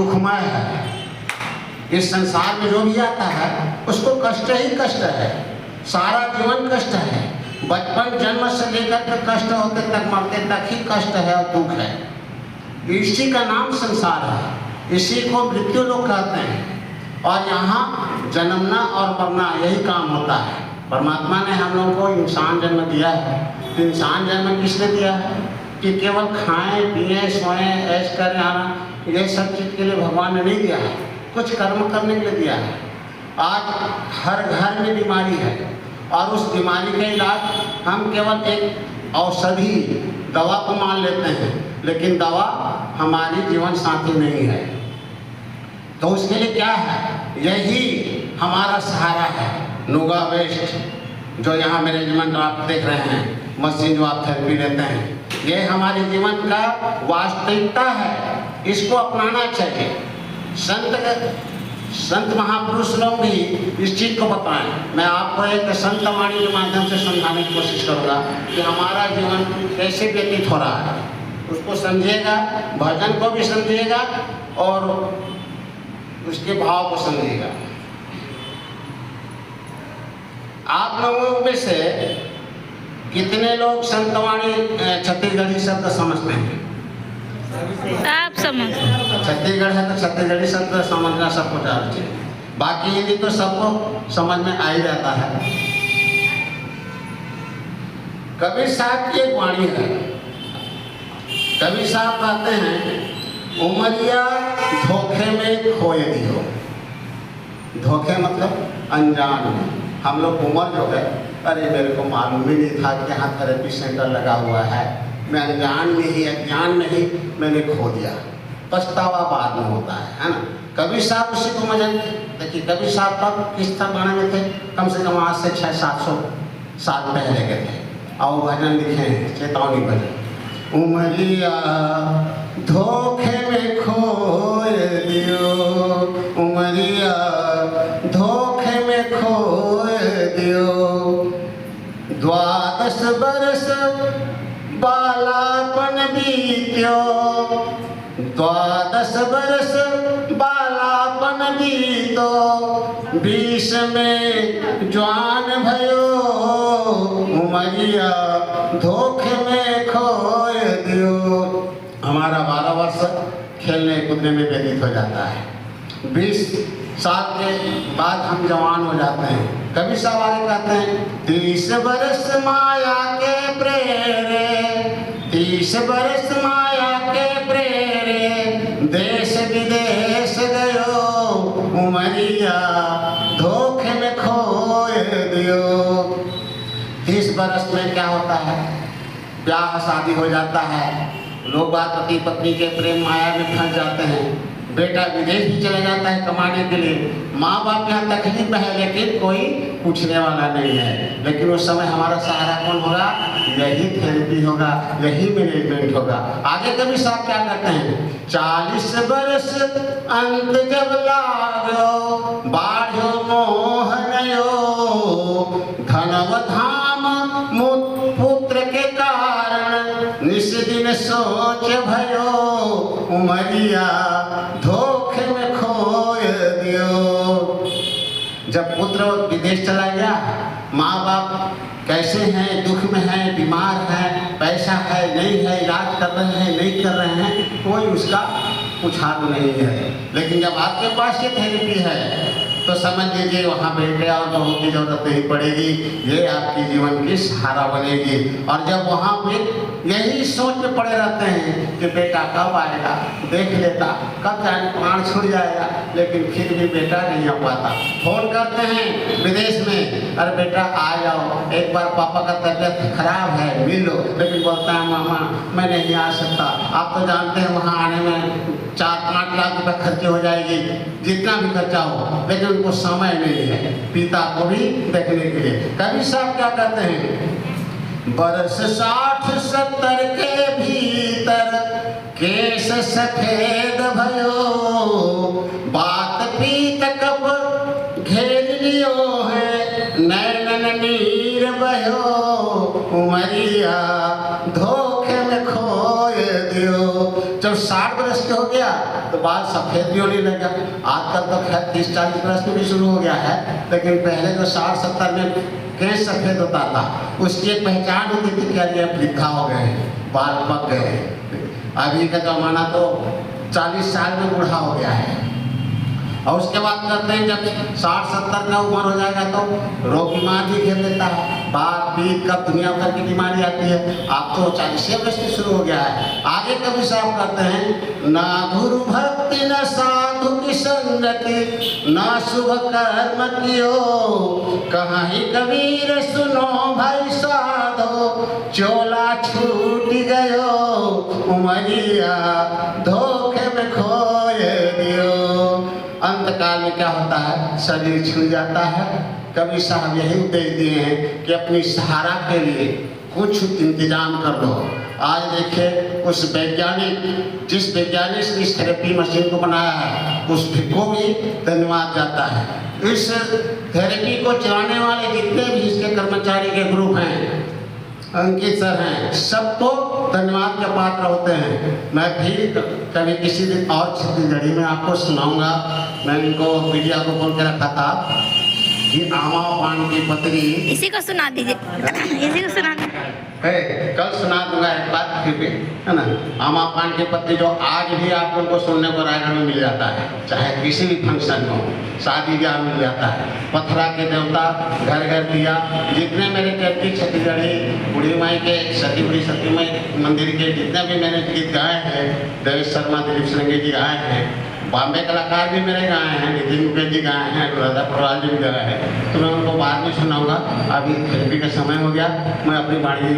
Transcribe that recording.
दुखमय है। इस संसार में जो भी आता है उसको कष्ट ही कष्ट है, सारा जीवन कष्ट है। बचपन जन्म से लेकर के कष्ट होते तक मरते तक ही कष्ट है और दुख है। इसी का नाम संसार है, इसी को मृत्यु लोग कहते हैं। और यहाँ जन्मना और मरना यही काम होता है। परमात्मा ने हम लोगों को इंसान जन्म दिया है, तो इंसान जन्म किसने दिया है कि केवल खाएं पिएं सोएं ऐश करें आना, ये सब चीज़ के लिए भगवान ने नहीं दिया है, कुछ कर्म करने के लिए दिया है। आज हर घर में बीमारी है और उस बीमारी का इलाज हम केवल एक औषधि दवा को मान लेते हैं, लेकिन दवा हमारी जीवन साथी नहीं है। तो उसके लिए क्या है, यही हमारा सहारा है। नोगा वेस्ट जो यहाँ मैनेजमेंट आप देख रहे हैं, मशीन जो आप थेरेपी लेते हैं, ये हमारे जीवन का वास्तविकता है, इसको अपनाना चाहिए। संत महापुरुष लोग भी इस चीज़ को बताएं। मैं आपको एक संत वाणी के माध्यम से समझाने की कोशिश करूँगा कि हमारा जीवन कैसे व्यतीत हो रहा है। उसको समझिएगा, भजन को भी समझिएगा और उसके भाव को समझिएगा। आप लोगों में से कितने लोग संतवाणी छत्तीसगढ़ी शब्द समझते हैं? आप समझ छत्तीसगढ़ है तो छत्तीसगढ़ी शब्द समझना सबको चाहिए, बाकी हिंदी तो सबको समझ में आ ही जाता है। कबीर साहब की एक वाणी है। कबीर साहब कहते हैं, उमरिया धोखे में खोए दियो। धोखे मतलब अनजान में। हम लोग उम्र जो है, अरे मेरे को मालूम ही नहीं था कि यहाँ थेरेपी सेंटर लगा हुआ है, मैं अनजान में ही अज्ञान में ही मैंने खो दिया। पछतावा बाद में होता है ना। कबीर साहब उसी को मजा देखिए। कबीर साहब कब किस जमाने में थे? कम से कम आज से 600-700 साल पहले के थे। और भजन लिखे हैं, चेतावनी भजन। उमरिया धोखे में खोए दियो, उमरिया धोखे में खोए दियो। 12 बरस बालापन बीत्यो, 12 बरस बालापन बीतो। 20 में जवान भयो, उमरिया धोखे में खोए दियो। हमारा 12 वर्ष खेलने कूदने में व्यतीत हो जाता है। 20 साल के बाद हम जवान हो जाते हैं। कभी साहब आगे कहते हैं, 30 बरस माया के प्रेरे, 30 बरस माया के प्रेरे। देश विदेश गयो, उमरिया धोखे में खोए दियो। 30 बरस में क्या होता है? ब्याह शादी हो जाता है, लोग बात पति पत्नी के प्रेम माया में फंस जाते हैं। बेटा विदेश भी चला जाता है कमाने के लिए। माँ बाप यहाँ तकलीफ है, लेकिन कोई पूछने वाला नहीं है। लेकिन उस समय हमारा सहारा कौन होगा? यही थेरेपी होगा, यही मैनेजमेंट होगा। आगे कभी साहब क्या करते हैं? 40 बरस अंत जब लागो, बाढ़ो मोह नयो। धनव धाम पुत्र के कारण, निस दिन सोच भयो। उमरिया धोखे में खोए दियो। जब पुत्र विदेश चला गया, माँ बाप कैसे हैं, दुख में हैं, बीमार हैं, पैसा है नहीं है, इलाज कर रहे हैं नहीं कर रहे हैं, कोई उसका पुछार नहीं है। लेकिन जब आपके पास ये थेरेपी है तो समझ लीजिए वहाँ बेटे और बहू की जरूरत नहीं पड़ेगी, ये आपकी जीवन की सहारा बनेगी। और जब वहाँ पे यही सोच में पड़े रहते हैं कि बेटा कब आएगा, देख लेता, कब जाने प्राण छूट जाएगा, लेकिन फिर भी बेटा नहीं आ पाता। फोन करते हैं विदेश में, अरे बेटा आ जाओ, एक बार पापा का तबीयत खराब है, मिल लो। लेकिन बोलता है, मामा मैं नहीं आ सकता। आप तो जानते हैं वहाँ आने में 4-5 लाख रुपये खर्चे हो जाएगी, जितना भी खर्चा हो, लेकिन उनको समय नहीं है पिता को भी देखने के लिए। कभी साहब क्या कहते हैं? बरस 60-70 के भीतर केस सफेद भयो। बात पीत कब घेर लियो है, नैनन नीर बहो। उमरिया धोखे में खोए दियो। जब 60 बरस के हो गया तो बाल सफ़ेद भी होने लगा। आजकल तो खैर 30-40 वर्ष में भी शुरू हो गया है, लेकिन पहले जो 60-70 में केस सफ़ेद होता था, उसकी एक पहचान होती थी कि अरे अब वृद्धा हो गए हैं, बाल पक गए हैं। अभी का ज़माना तो 40 साल में बूढ़ा हो गया है। और उसके बाद करते हैं जब 60-70 का उम्र हो जाएगा तो रोग बीमार भी घेर लेता है, बात पीत का दुनिया भर की बीमारी आती है। आप तो 40 वर्ष से शुरू हो गया है। आगे कभी साफ करते हैं, ना गुरु भक्ति न साधु की संगति, ना शुभ कर्म कियो, कहाँ ही कबीर सुनो भाई साधो, चोला छूट गयो उमरिया धोखे में खोए दियो। अंत काल में क्या होता है, शरीर छूट जाता है। कभी साहब यही उपदेश दिए हैं कि अपनी सहारा के लिए कुछ इंतजाम कर लो। आज देखिए उस वैज्ञानिक, जिस वैज्ञानिक ने इस थेरेपी मशीन को बनाया है, उस को भी धन्यवाद जाता है। इस थेरेपी को चलाने वाले जितने भी इसके कर्मचारी के ग्रुप हैं, अंकित सर हैं, सबको धन्यवाद के पात्र होते हैं। मैं फिर कभी किसी दिन और छत्तीसगढ़ी में आपको सुनाऊंगा। मैं इनको मीडिया को बोल के रखा था कि आमा पान की पत्री, इसी को सुना दीजिए, इसी को सुना दीजिए। कल सुना दूंगा एक बात फिर भी, है ना। आमा पान की पत्री जो आज भी आप लोगों को सुनने को रायगढ़ में मिल जाता है, चाहे किसी भी फंक्शन में हो, शादी ब्याह मिल जाता है। पथरा के देवता, घर घर दिया, जितने मेरे टेपी छत्तीसगढ़ी बूढ़ी माई के बूढ़ी सती माई मंदिर के जितने भी मैंने गीत गाए हैं, देवेश शर्मा, दिलीप श्रृंगे जी गाए हैं, बॉम्बे कलाकार भी मेरे गाए हैं, नितिन मुकेश जी गाए हैं, राधा प्रवाल जी भी गाए हैं, तो मैं उनको बाद में सुनाऊंगा। अभी थेरेपी का समय हो गया, मैं अपनी बाणी